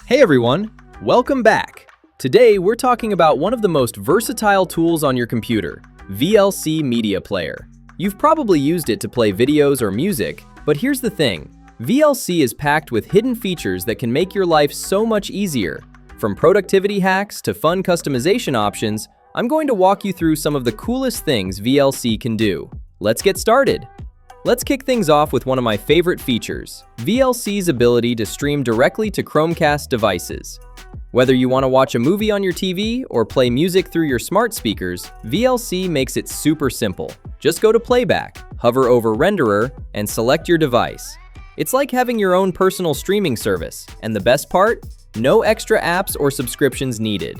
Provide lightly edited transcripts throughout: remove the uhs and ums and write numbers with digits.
Hey everyone, welcome back. Today we're talking about one of the most versatile tools on your computer, VLC Media Player. You've probably used it to play videos or music, but here's the thing. VLC is packed with hidden features that can make your life so much easier. From productivity hacks to fun customization options, I'm going to walk you through some of the coolest things VLC can do. Let's get started. Let's kick things off with one of my favorite features, VLC's ability to stream directly to Chromecast devices. Whether you want to watch a movie on your TV or play music through your smart speakers, VLC makes it super simple. Just go to Playback, hover over Renderer, and select your device. It's like having your own personal streaming service, and the best part? No extra apps or subscriptions needed.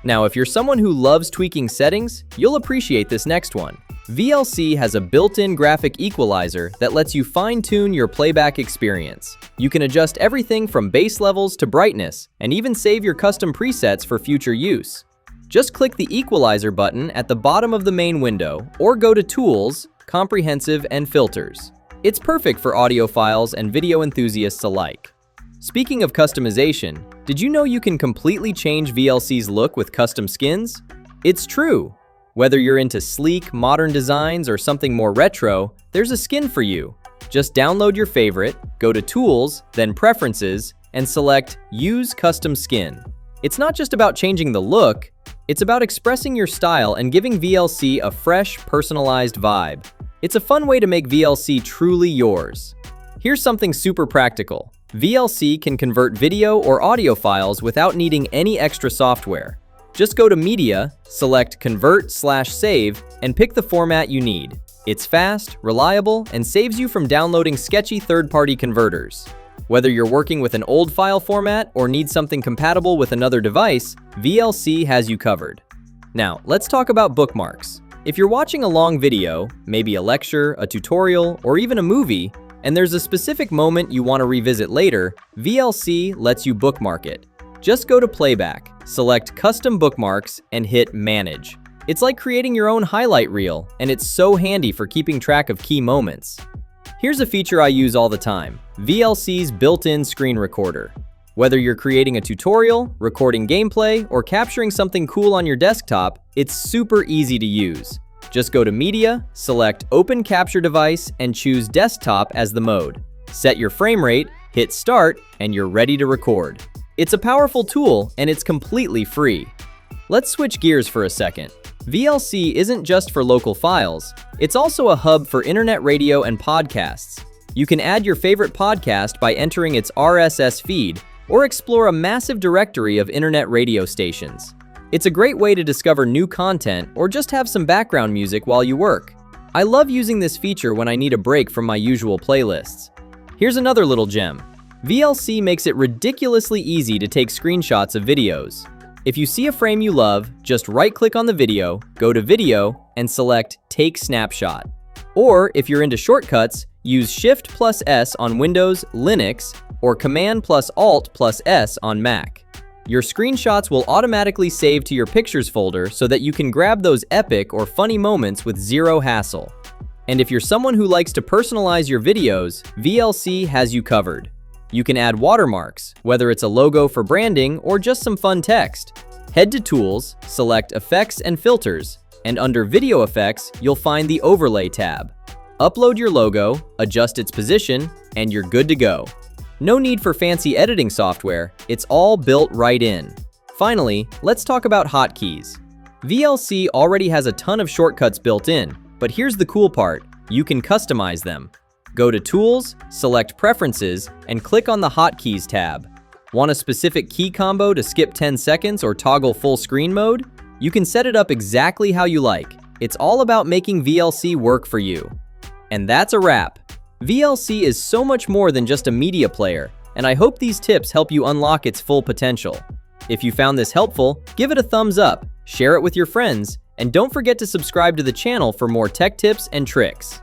Now, if you're someone who loves tweaking settings, you'll appreciate this next one. VLC has a built-in graphic equalizer that lets you fine-tune your playback experience. You can adjust everything from bass levels to brightness, and even save your custom presets for future use. Just click the equalizer button at the bottom of the main window, or go to Tools, Comprehensive, and Filters. It's perfect for audiophiles and video enthusiasts alike. Speaking of customization, did you know you can completely change VLC's look with custom skins? It's true! Whether you're into sleek, modern designs or something more retro, there's a skin for you. Just download your favorite, go to Tools, then Preferences, and select Use Custom Skin. It's not just about changing the look, it's about expressing your style and giving VLC a fresh, personalized vibe. It's a fun way to make VLC truly yours. Here's something super practical. VLC can convert video or audio files without needing any extra software. Just go to Media, select Convert/Save, and pick the format you need. It's fast, reliable, and saves you from downloading sketchy third-party converters. Whether you're working with an old file format or need something compatible with another device, VLC has you covered. Now, let's talk about bookmarks. If you're watching a long video, maybe a lecture, a tutorial, or even a movie, and there's a specific moment you want to revisit later, VLC lets you bookmark it. Just go to Playback, select Custom Bookmarks, and hit Manage. It's like creating your own highlight reel, and it's so handy for keeping track of key moments. Here's a feature I use all the time, VLC's built-in screen recorder. Whether you're creating a tutorial, recording gameplay, or capturing something cool on your desktop, it's super easy to use. Just go to Media, select Open Capture Device, and choose Desktop as the mode. Set your frame rate, hit Start, and you're ready to record. It's a powerful tool, and it's completely free. Let's switch gears for a second. VLC isn't just for local files, it's also a hub for internet radio and podcasts. You can add your favorite podcast by entering its RSS feed, or explore a massive directory of internet radio stations. It's a great way to discover new content or just have some background music while you work. I love using this feature when I need a break from my usual playlists. Here's another little gem. VLC makes it ridiculously easy to take screenshots of videos. If you see a frame you love, just right-click on the video, go to Video, and select Take Snapshot. Or if you're into shortcuts, use Shift+S on Windows, Linux, or Command+Alt+S on Mac. Your screenshots will automatically save to your Pictures folder so that you can grab those epic or funny moments with zero hassle. And if you're someone who likes to personalize your videos, VLC has you covered. You can add watermarks, whether it's a logo for branding or just some fun text. Head to Tools, select Effects and Filters, and under Video Effects, you'll find the Overlay tab. Upload your logo, adjust its position, and you're good to go. No need for fancy editing software, it's all built right in. Finally, let's talk about hotkeys. VLC already has a ton of shortcuts built in, but here's the cool part, you can customize them. Go to Tools, select Preferences, and click on the Hotkeys tab. Want a specific key combo to skip 10 seconds or toggle full screen mode? You can set it up exactly how you like. It's all about making VLC work for you. And that's a wrap. VLC is so much more than just a media player, and I hope these tips help you unlock its full potential. If you found this helpful, give it a thumbs up, share it with your friends, and don't forget to subscribe to the channel for more tech tips and tricks.